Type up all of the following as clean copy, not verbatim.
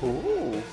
Ooh.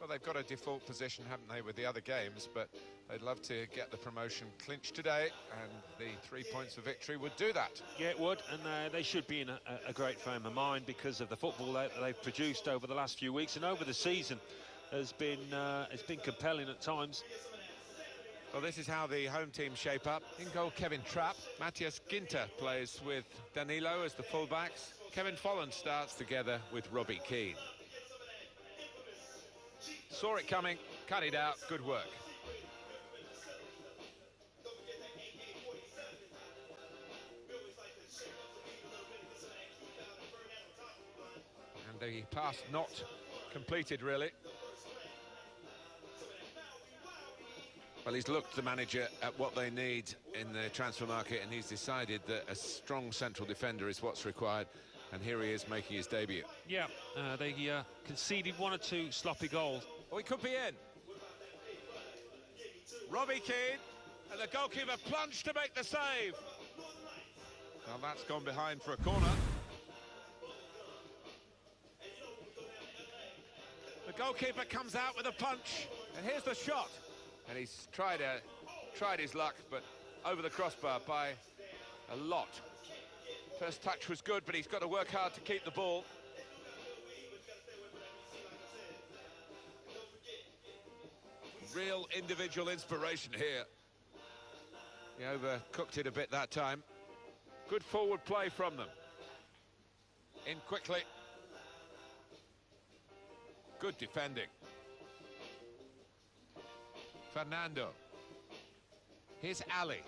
Well, they've got a default position, haven't they, with the other games, but they'd love to get the promotion clinched today, and the 3 points for victory would do that. Yeah, it would, and they should be in a great frame of mind because of the football that they've produced over the last few weeks and over the season. It's been compelling at times. Well, this is how the home team shape up. In goal, Kevin Trapp. Matthias Ginter plays with Danilo as the fullbacks. Kevin Folland starts together with Robbie Keane. Saw it coming, cut it out, good work. And the pass not completed, really. Well, he's looked, the manager, at what they need in the transfer market, and he's decided that a strong central defender is what's required. And here he is making his debut. Yeah, they conceded 1 or 2 sloppy goals. Oh, he could be in. Robbie Keane, and the goalkeeper plunged to make the save. Well, that's gone behind for a corner. The goalkeeper comes out with a punch, and here's the shot. And he's tried his luck, but over the crossbar by a lot. First touch was good, but he's got to work hard to keep the ball. Real individual inspiration here. He overcooked it a bit that time. Good forward play from them. In quickly. Good defending. Fernando. Here's Ali.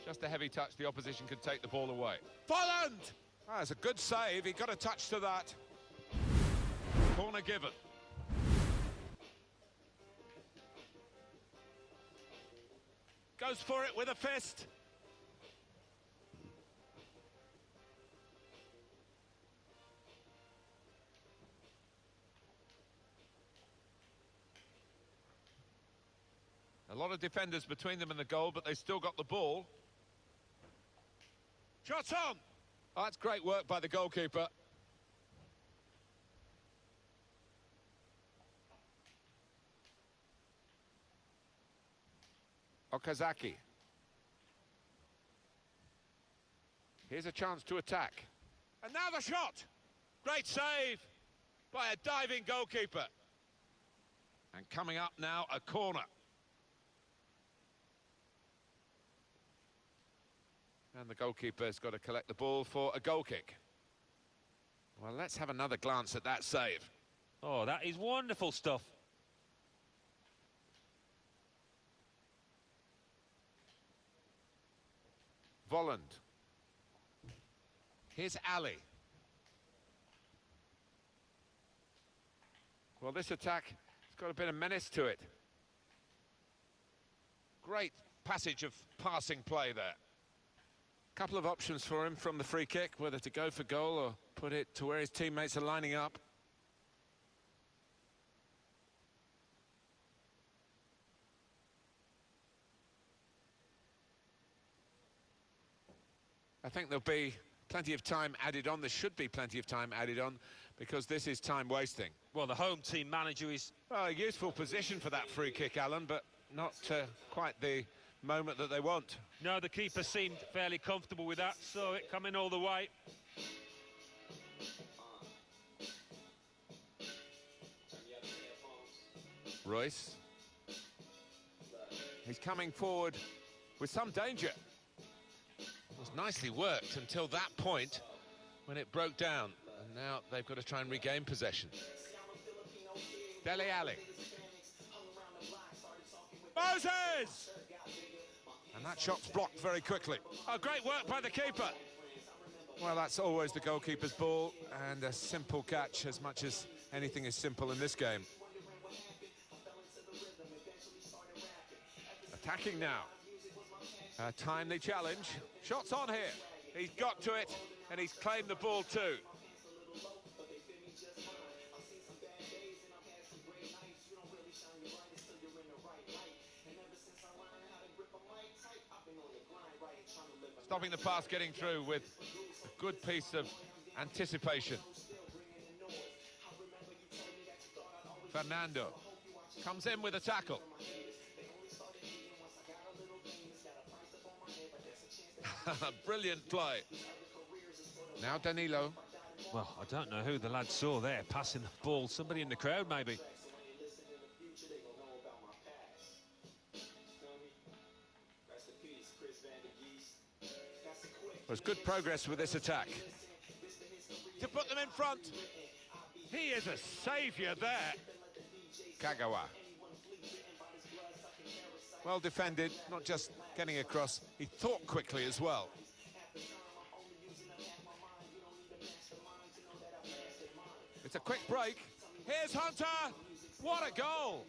Just a heavy touch, the opposition could take the ball away. Folland! Ah, it's a good save, he got a touch to that. Corner given. Goes for it with a fist. A lot of defenders between them and the goal, but they still got the ball. Shot on! Oh, that's great work by the goalkeeper. Okazaki. Here's a chance to attack. And now the shot! Great save by a diving goalkeeper. And coming up now, a corner. And the goalkeeper's got to collect the ball for a goal kick. Well, let's have another glance at that save. Oh, that is wonderful stuff. Volland. Here's Ali. Well, this attack has got a bit of menace to it. Great passage of passing play there. Couple of options for him from the free kick, whether to go for goal or put it to where his teammates are lining up. I think there'll be plenty of time added on. There should be plenty of time added on because this is time wasting. Well, the home team manager is... Well, a useful position for that free kick, Alan, but not quite the moment that they want. No, the keeper seemed fairly comfortable with that, so it coming all the way. Royce. He's coming forward with some danger. It was nicely worked until that point when it broke down. And now they've got to try and regain possession. Dele Alli. Moses! And that shot's blocked very quickly. Oh, great work by the keeper. Well, that's always the goalkeeper's ball, and a simple catch, as much as anything is simple in this game. Attacking now. A timely challenge. Shots on here. He's got to it, and he's claimed the ball too. Stopping the pass getting through with a good piece of anticipation. Fernando comes in with a tackle. Brilliant play. Now Danilo. Well, I don't know who the lad saw there passing the ball. Somebody in the crowd, maybe. There's good progress with this attack. To put them in front. He is a saviour there. Kagawa. Well defended, not just getting across, he thought quickly as well. It's a quick break. Here's Hunter. What a goal!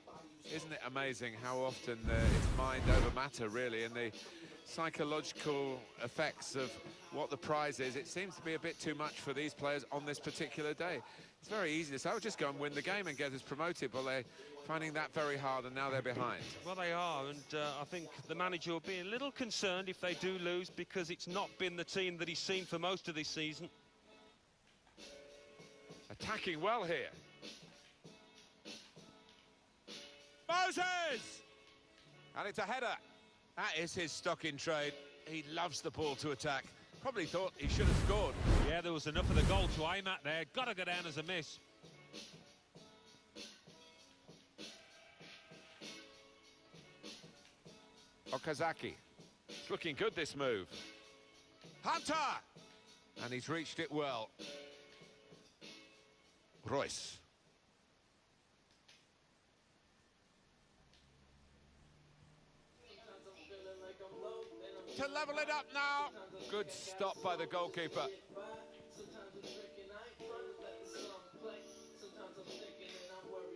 Isn't it amazing how often it's mind over matter, really, and the psychological effects of what the prize is. It seems to be a bit too much for these players on this particular day. It's very easy to say, oh, just go and win the game and get us promoted, but they're finding that very hard, and now they're behind. Well, they are, and I think the manager will be a little concerned if they do lose, because it's not been the team that he's seen for most of this season. Attacking well here. Moses! And it's a header. That is his stock in trade. He loves the ball to attack. Probably thought he should have scored. Yeah, there was enough of the goal to aim at there. Got to go down as a miss. Okazaki. It's looking good, this move. Hunter! And he's reached it well. Royce. To level it up now. Good stop by the goalkeeper.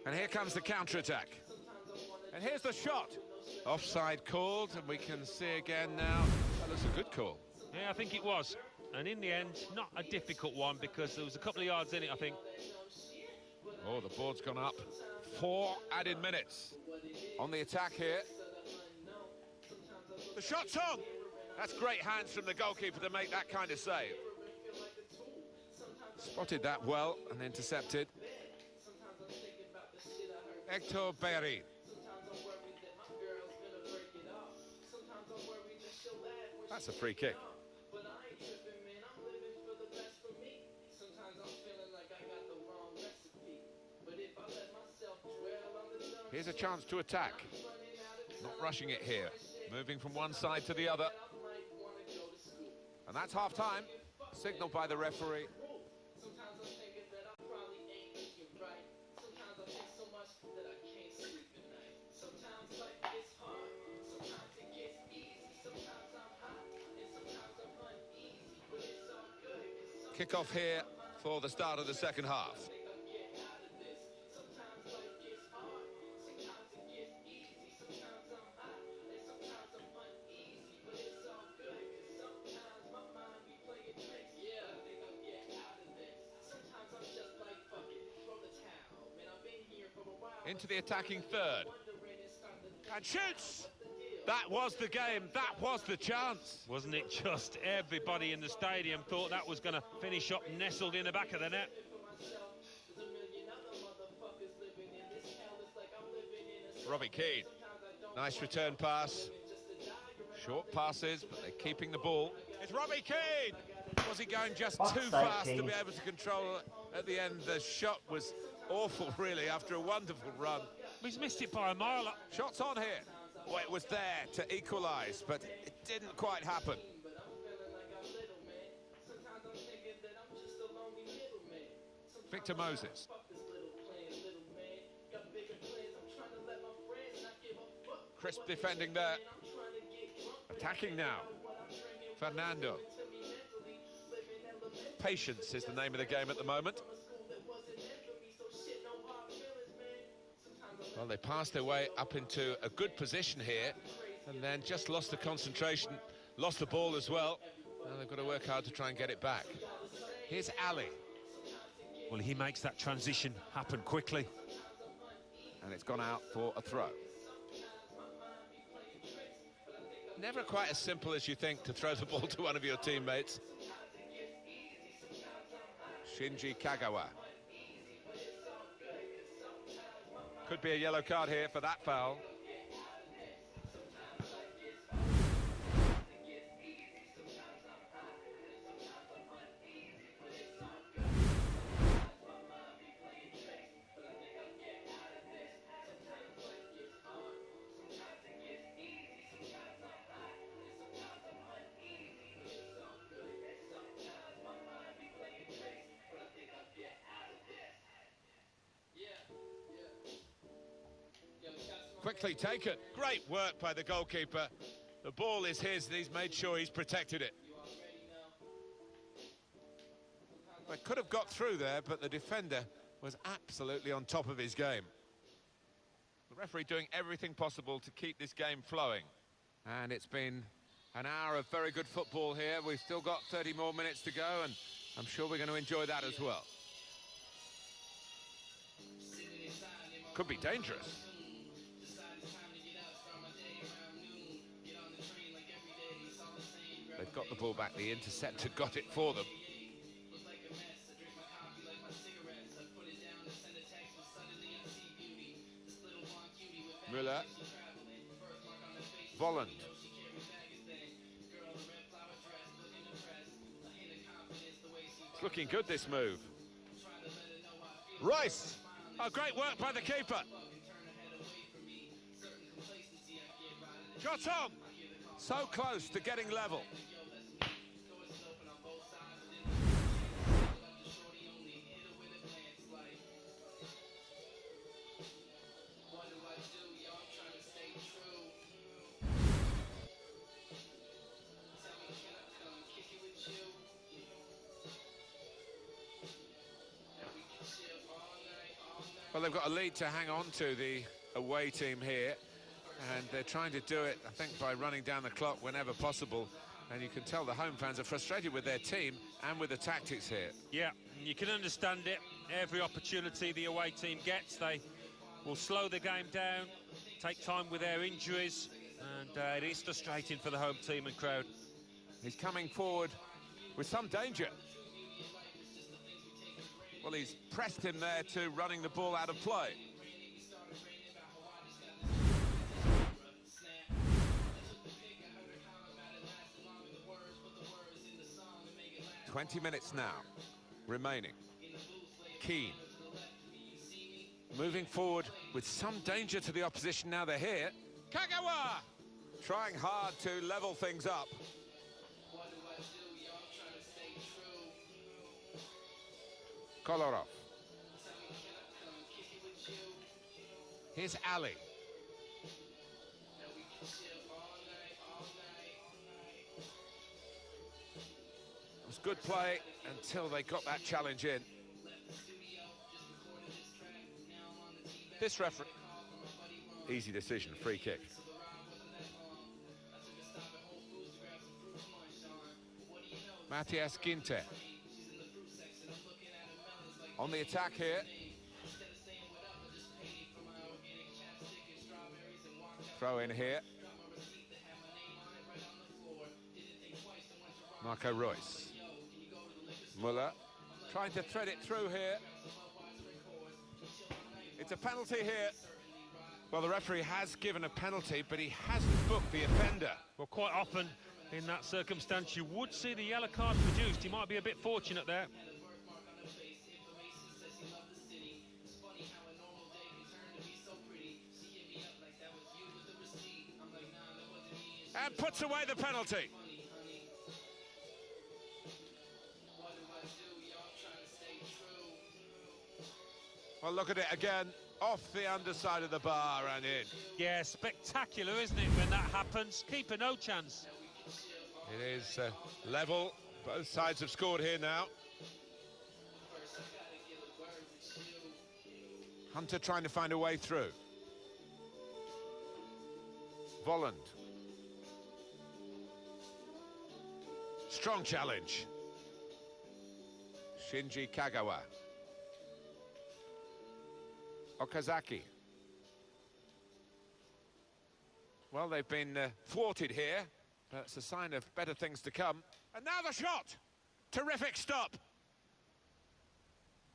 And here comes the counter-attack. And here's the shot. Offside called, and we can see again now. That looks a good call. Yeah, I think it was. And in the end, not a difficult one, because there was a couple of yards in it, I think. Oh, the board's gone up. 4 added minutes on the attack here. The shot's on. That's great hands from the goalkeeper to make that kind of save. Spotted that well and intercepted. Hector Berry. That's a free kick. Here's a chance to attack. Not rushing it here. Moving from one side to the other. And that's half-time. Signaled by the referee. Kick-off here for the start of the second half. Into the attacking third. And shoots! That was the game. That was the chance. Wasn't it just? Everybody in the stadium thought that was going to finish up nestled in the back of the net. Robbie Keane. Nice return pass. Short passes, but they're keeping the ball. It's Robbie Keane! Was he going just too fast to be able to control it at the end? The shot was awful, really, after a wonderful run. He's missed it by a mile. Shots on here. Well, it was there to equalise, but it didn't quite happen. Victor Moses. Crisp defending there. Attacking now. Fernando. Patience is the name of the game at the moment. Well, they passed their way up into a good position here and then just lost the concentration, lost the ball as well. Now they've got to work hard to try and get it back. Here's Ali. Well, he makes that transition happen quickly. And it's gone out for a throw. Never quite as simple as you think to throw the ball to one of your teammates. Shinji Kagawa. Could be a yellow card here for that foul. Quickly taken. Great work by the goalkeeper. The ball is his and he's made sure he's protected it. They could have got through there, but the defender was absolutely on top of his game. The referee doing everything possible to keep this game flowing. And it's been an hour of very good football here. We've still got 30 more minutes to go, and I'm sure we're going to enjoy that as well. Could be dangerous. They've got the ball back. The interceptor got it for them. Müller. Volland. It's looking good, this move. Rice. Oh, great work by the keeper. Shot on. So close to getting level. Well, they've got a lead to hang on to, the away team here, and they're trying to do it, I think, by running down the clock whenever possible. And you can tell the home fans are frustrated with their team and with the tactics here. Yeah, you can understand it. Every opportunity the away team gets, they will slow the game down, take time with their injuries, and it is frustrating for the home team and crowd. He's coming forward with some danger. Well, he's pressed him there to running the ball out of play. "20 minutes now remaining. Keane moving forward with some danger to the opposition. Now they're here. Kagawa trying hard to level things up. Kolarov. Here's Ali. It was good play until they got that challenge in. This referee, easy decision, free kick. Matthias Ginter on the attack here. Throw in here. Marco Reus. Müller trying to thread it through here. It's a penalty here. Well, the referee has given a penalty, but he hasn't booked the offender. Well, quite often in that circumstance, you would see the yellow card produced. He might be a bit fortunate there. And puts away the penalty. Well, look at it again, off the underside of the bar and in. Yeah, spectacular, isn't it, when that happens? Keeper, no chance. It is level. Both sides have scored here now. Hunter trying to find a way through. Volland. Strong challenge. Shinji Kagawa. Okazaki. Well, they've been thwarted here. That's a sign of better things to come. And now the shot! Terrific stop!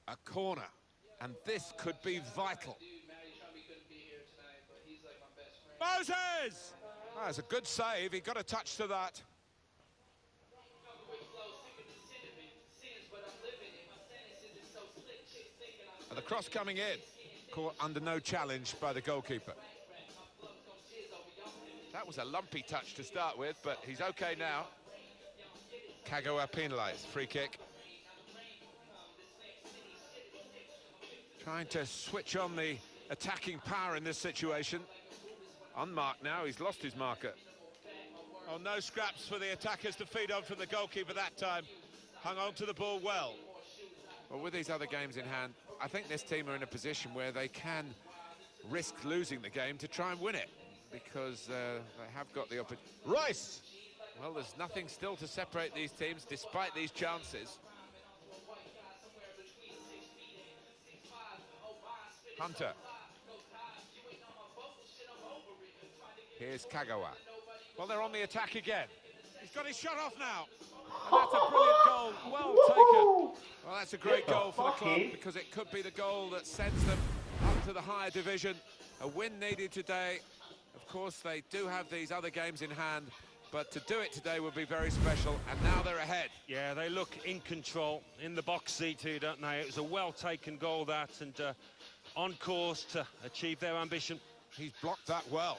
A corner. And this could be vital. Moses! Oh, that's a good save. He got a touch to that. And the cross coming in, caught under no challenge by the goalkeeper. That was a lumpy touch to start with, but he's okay now. Kagawa penalised, free kick. Trying to switch on the attacking power in this situation. Unmarked now, he's lost his marker. Oh, no scraps for the attackers to feed on from the goalkeeper that time. Hung on to the ball well. Well, with these other games in hand, I think this team are in a position where they can risk losing the game to try and win it, because they have got the opportunity. Rice! Well, there's nothing still to separate these teams, despite these chances. Hunter. Here's Kagawa. Well, they're on the attack again. He's got his shot off now. And that's a brilliant goal, well taken. Well, that's a great goal for the club, because it could be the goal that sends them up to the higher division. A win needed today. Of course, they do have these other games in hand, but to do it today would be very special, and now they're ahead. Yeah, they look in control, in the box seat here, don't they? It was a well-taken goal, that, and on course to achieve their ambition. He's blocked that well.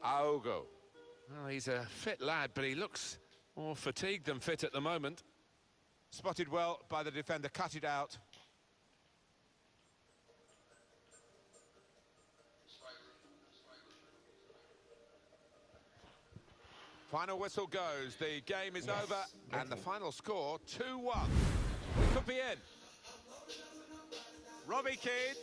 Aogo. Well, he's a fit lad, but he looks more fatigued than fit at the moment. Spotted well by the defender, cut it out. Final whistle goes, the game is over, and the final score, 2-1. We could be in. Robbie Keane.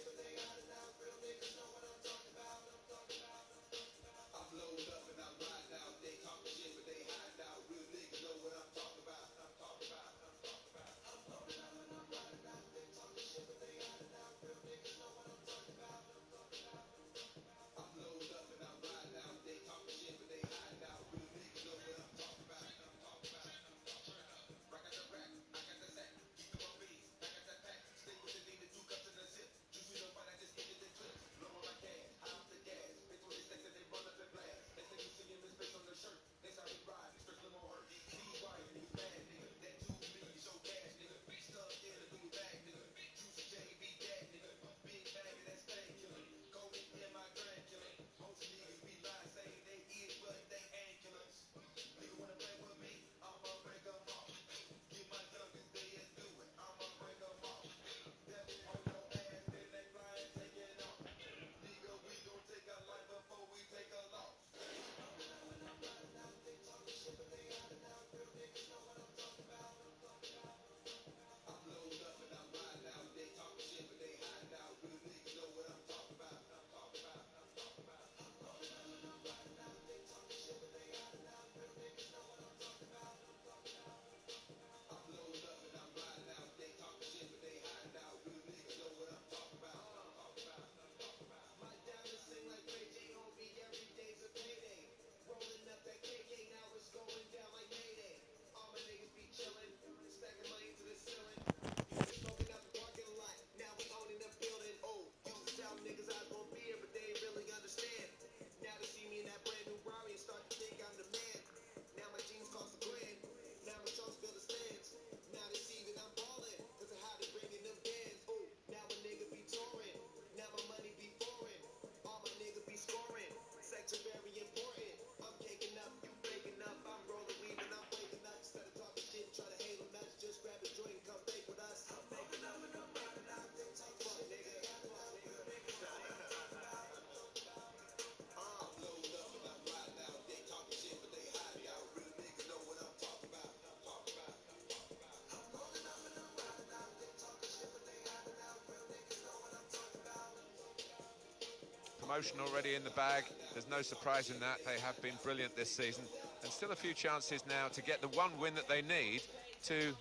Promotion already in the bag. There's no surprise in that. They have been brilliant this season. And still a few chances now to get the one win that they need to...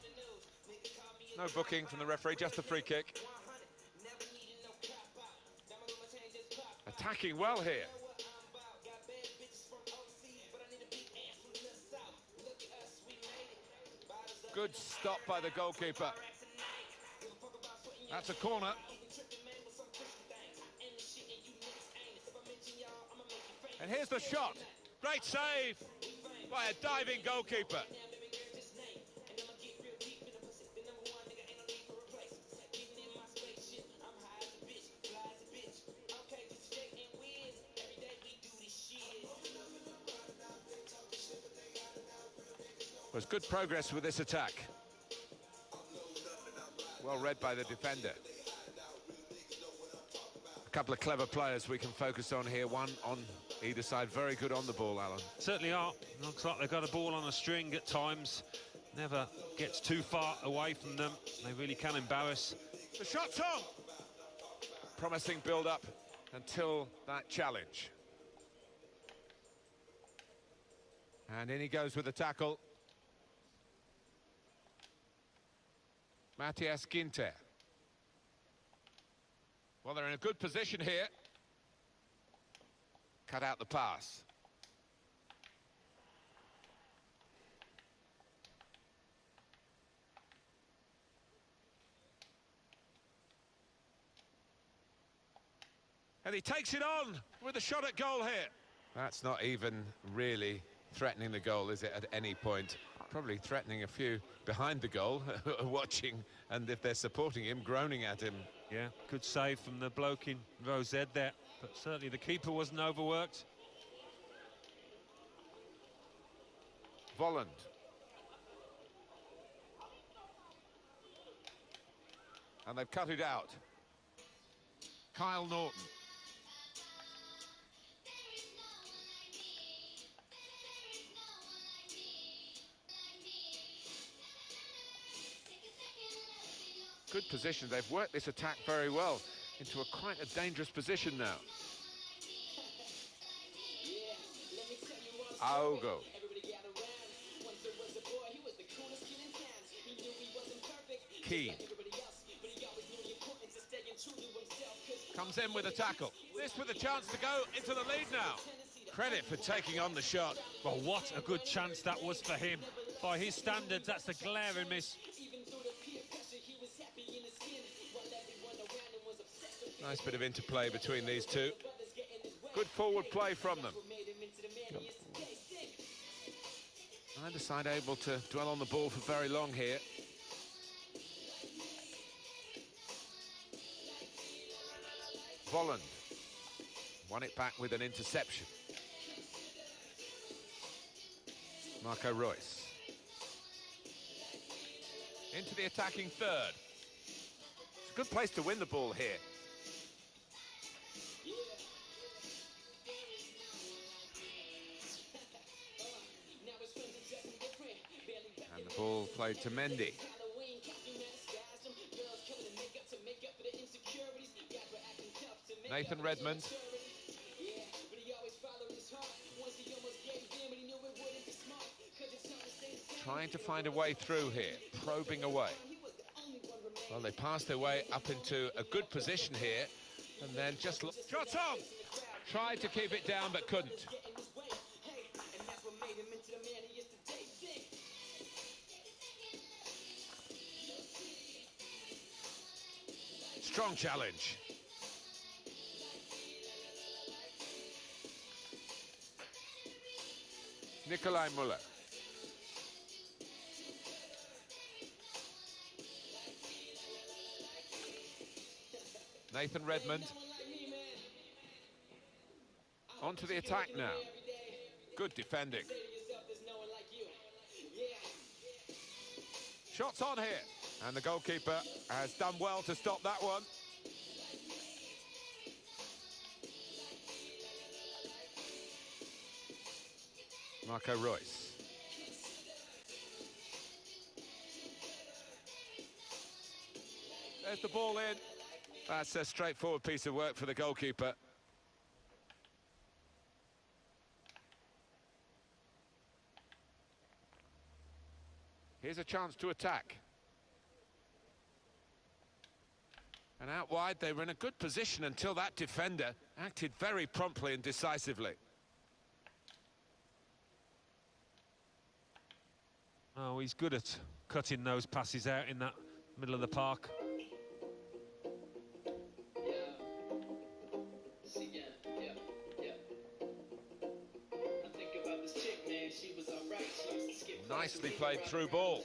No booking from the referee, just a free kick. Attacking well here. Good stop by the goalkeeper. That's a corner. And here's the shot. Great save by a diving goalkeeper. Was good progress with this attack. Well read by the defender. A couple of clever players we can focus on here. One on either side. Very good on the ball, Alan. Certainly are. Looks like they've got a ball on a string at times. Never gets too far away from them. They really can embarrass. The shot's on. Promising build-up until that challenge. And in he goes with the tackle. Matthias Ginter. Well, they're in a good position here. Cut out the pass. And he takes it on with a shot at goal here. That's not even really threatening the goal, is it, at any point? Probably threatening a few behind the goal, watching, and if they're supporting him, groaning at him. Yeah, good save from the bloke in row Z there, but certainly the keeper wasn't overworked. Volland. And they've cut it out. Kyle Norton. Good position. They've worked this attack very well into quite a dangerous position now. Aogo. Keane. Comes in with a tackle. This with a chance to go into the lead now. Credit for taking on the shot. Well, what a good chance that was for him. By his standards, that's a glaring miss. Nice bit of interplay between these two. Good forward play from them. Neither side able to dwell on the ball for very long here. Volland won it back with an interception. Marco Reus. Into the attacking third. It's a good place to win the ball here. And the ball played to Mendy. Nathan Redmond. Trying to find a way through here, probing away. Well, they passed their way up into a good position here, and then just look. Shot on! Tried to keep it down, but couldn't. Strong challenge. Nikolai Muller. Nathan Redmond. Onto the attack now. Good defending. Shots on here. And the goalkeeper has done well to stop that one. Marco Reus. There's the ball in. That's a straightforward piece of work for the goalkeeper. Here's a chance to attack. And out wide, they were in a good position until that defender acted very promptly and decisively. Oh, he's good at cutting those passes out in that middle of the park. Nicely played through ball.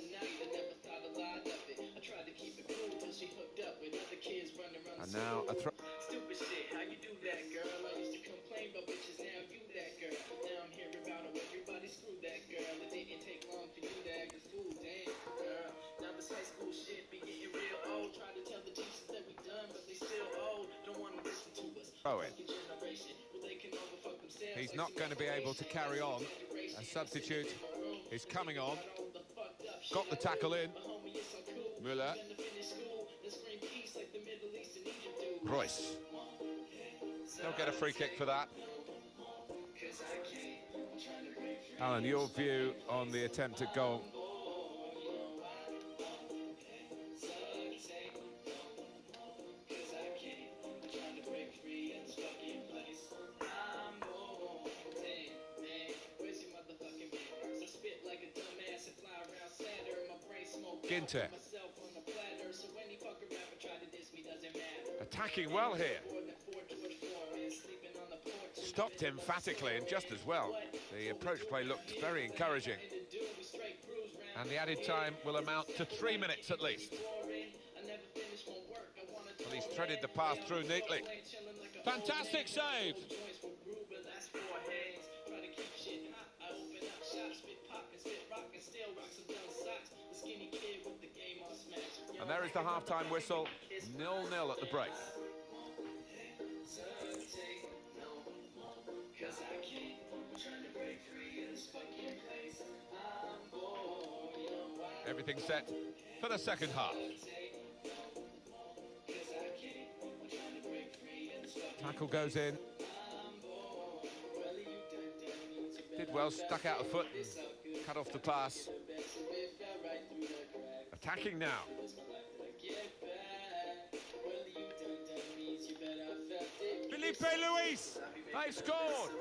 And now a throw. Stupid shit, how you do that, girl? I used to complain about bitches, now you that girl. Now I'm hearing about how everybody screwed that girl. It didn't take long for you to act a fool, damn, girl. Now this high school shit be getting real old. Try to tell the teachers that we done, but they still old. Don't want to listen to us. Throw it. He's not going to be able to carry on. A substitute is coming on. Got the tackle in. Müller. Royce. They'll get a free kick for that. Alan, your view on the attempt at goal? Ginter. Attacking well here. Stopped emphatically and just as well. The approach play looked very encouraging. And the added time will amount to 3 minutes at least. Well, he's threaded the pass through neatly. Fantastic save! And there is the half-time whistle, 0-0 at the break. Everything set for the second half. Tackle goes in. Did well, stuck out a foot and cut off the pass. Attacking now. Felipe Luis, they've scored!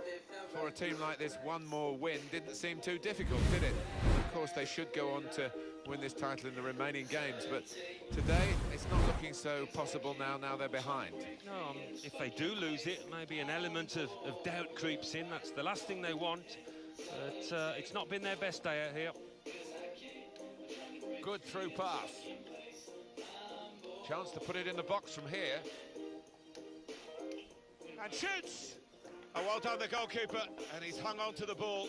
For a team like this, one more win didn't seem too difficult, did it? Of course, they should go on to win this title in the remaining games, but today it's not looking so possible now they're behind. No, if they do lose it, maybe an element of doubt creeps in. That's the last thing they want, but it's not been their best day out here. Good through pass. Chance to put it in the box from here. And shoots! Oh, well done, the goalkeeper, and he's hung on to the ball.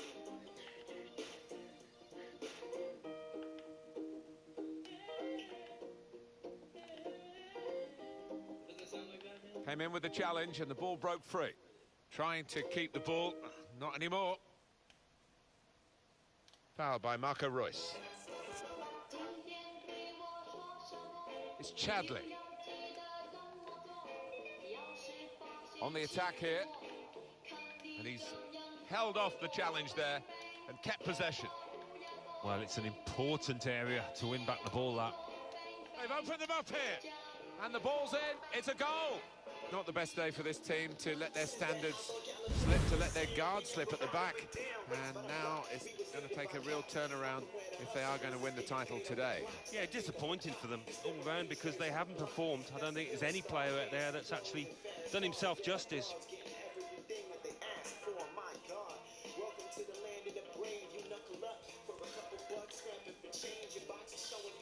Came in with the challenge and the ball broke free. Trying to keep the ball, not anymore. Foul by Marco Royce. It's Chadley. On the attack here. And he's held off the challenge there and kept possession. Well, it's an important area to win back the ball, that. They've opened them up here. And the ball's in. It's a goal. Not the best day for this team to let their standards slip, to let their guard slip at the back. And now it's going to take a real turnaround if they are going to win the title today. Yeah, disappointing for them all round because they haven't performed. I don't think there's any player out there that's actually done himself justice.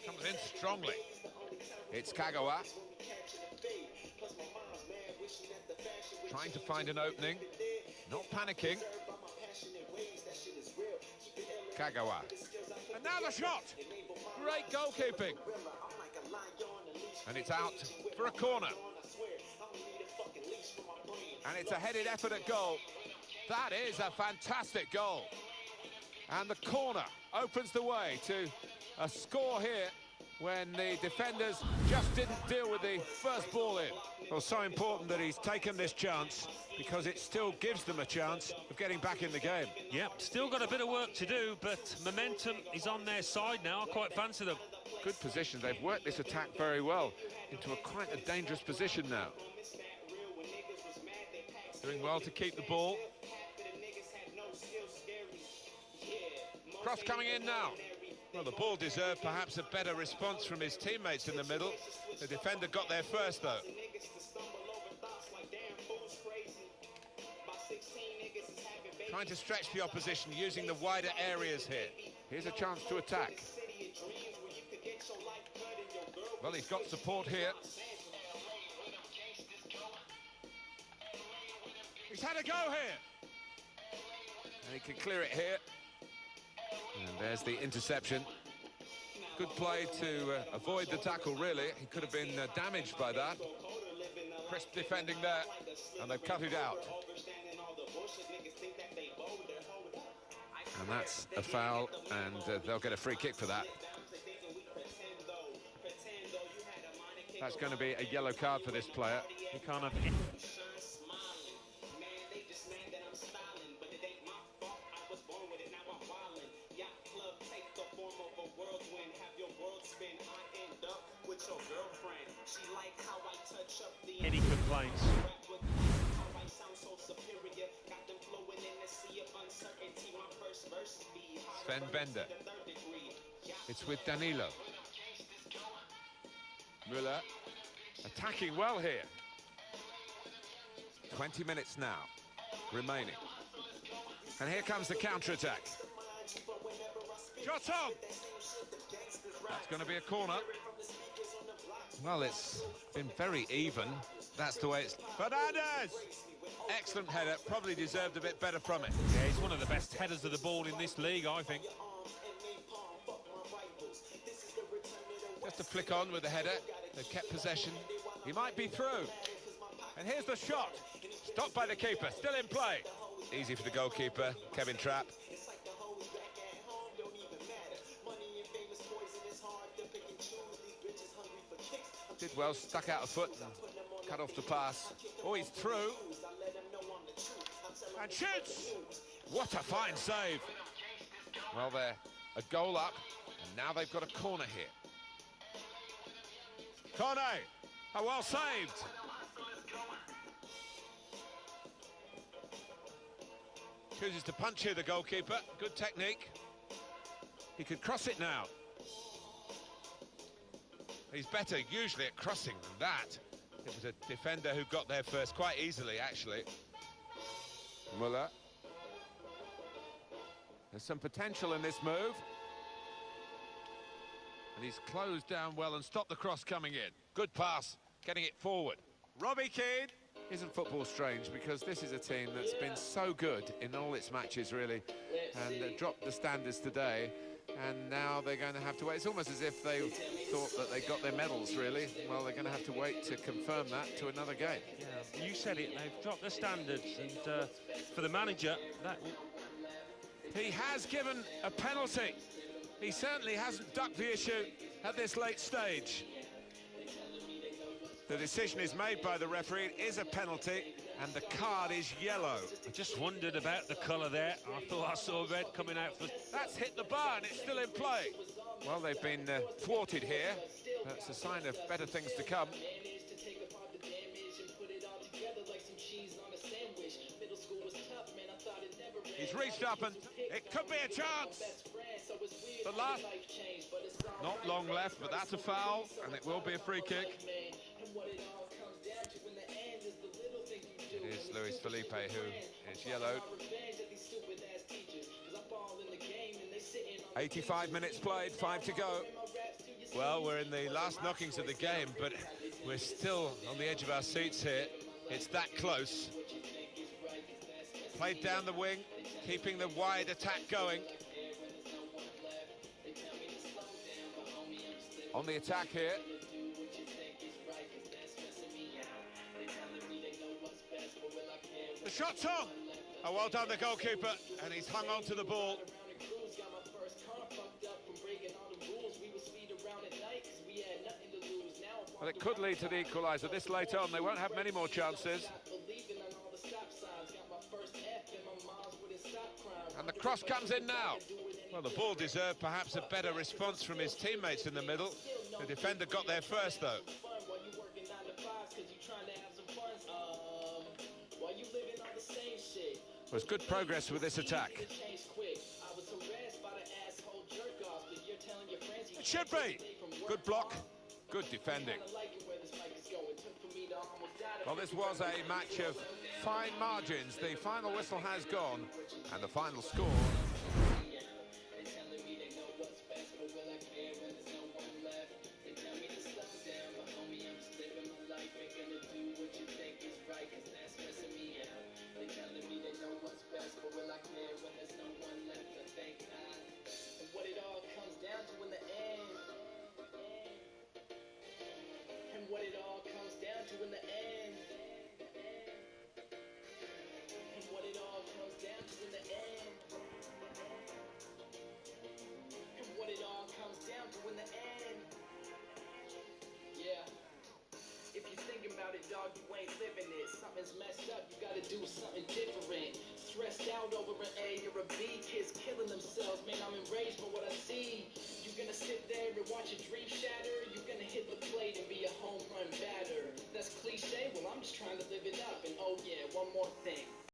Comes in strongly. It's Kagawa. Trying to find an opening. Not panicking. Kagawa. And now the shot! Great goalkeeping. And it's out for a corner. And it's a headed effort at goal. That is a fantastic goal. And the corner opens the way to a score here when the defenders just didn't deal with the first ball in. Well, so important that he's taken this chance because it still gives them a chance of getting back in the game. Yep, still got a bit of work to do, but momentum is on their side now. I quite fancy them. Good position. They've worked this attack very well into quite a dangerous position now. Doing well to keep the ball. Cross coming in now. Well, the ball deserved perhaps a better response from his teammates in the middle. The defender got there first, though. Trying to stretch the opposition, using the wider areas here. Here's a chance to attack. Well, he's got support here. He's had a go here. And he can clear it here. And there's the interception. Good play to avoid the tackle, really. He could have been damaged by that. Crisp defending there, and they've cut it out. And that's a foul, and they'll get a free kick for that. That's going to be a yellow card for this player. He can't have... Any complaints? Sven Bender. It's with Danilo. Müller attacking well here. 20 minutes now remaining. And here comes the counter-attack. Shot on! That's going to be a corner. Well, it's been very even. That's the way it's... Fernandez! Excellent header, probably deserved a bit better from it. Yeah, he's one of the best headers of the ball in this league, I think. Just a flick on with the header. They've kept possession. He might be through. And here's the shot. Stopped by the keeper, still in play. Easy for the goalkeeper, Kevin Trapp. Did well, stuck out a foot and cut off the pass. Oh, he's through. And shoots! What a fine save. Well, they're a goal up, and now they've got a corner here. Corner! Oh, well saved. Chooses to punch here, the goalkeeper. Good technique. He could cross it now. He's better usually at crossing than that. It was a defender who got there first, quite easily, actually. Müller. There's some potential in this move. And he's closed down well and stopped the cross coming in. Good pass, getting it forward. Robbie Keane. Isn't football strange, because this is a team that's been so good in all its matches, really, and dropped the standards today. And now they're going to have to wait. It's almost as if they thought that they got their medals, really. Well, they're going to have to wait to confirm that to another game. Yeah, you said it, they've dropped the standards, and for the manager, that... He has given a penalty. He certainly hasn't ducked the issue at this late stage. The decision is made by the referee. It is a penalty, and the card is yellow. I just wondered about the colour there. I thought I saw red coming out for... That's hit the bar, and it's still in play. Well, they've been thwarted here. That's a sign of better things to come. He's reached up, and it could be a chance. The last... Not long left, but that's a foul, and it will be a free kick. It is Luis Felipe who is yellowed. 85 minutes played, 5 to go. Well, we're in the last knockings of the game, but we're still on the edge of our seats here. It's that close. Played down the wing, keeping the wide attack going. On the attack here. The shot's on! Oh, well done, the goalkeeper, and he's hung on to the ball. Well, it could lead to the equaliser. This late on, they won't have many more chances. And the cross comes in now. Well, the ball deserved perhaps a better response from his teammates in the middle. The defender got there first, though. Was good progress with this attack. It should be. Good block, good defending. Well, this was a match of fine margins. The final whistle has gone, and the final score gonna do what you think is right, cause that's stressing me out. They telling me they know what's best, but will I care when there's no one left to thank God? And what it all comes down to in the end, and what it all comes down to in the end, and what it all comes down to in the end, and what it all comes down to in the end. Yeah. If you think about it, dog, you ain't living it. Something's messed up, you gotta do something different. Stressed out over an A or a B, kids killing themselves. Man, I'm enraged by what I see. You gonna sit there and watch your dream shatter? You gonna hit the plate and be a home run batter? That's cliche, well, I'm just trying to live it up. And oh yeah, one more thing.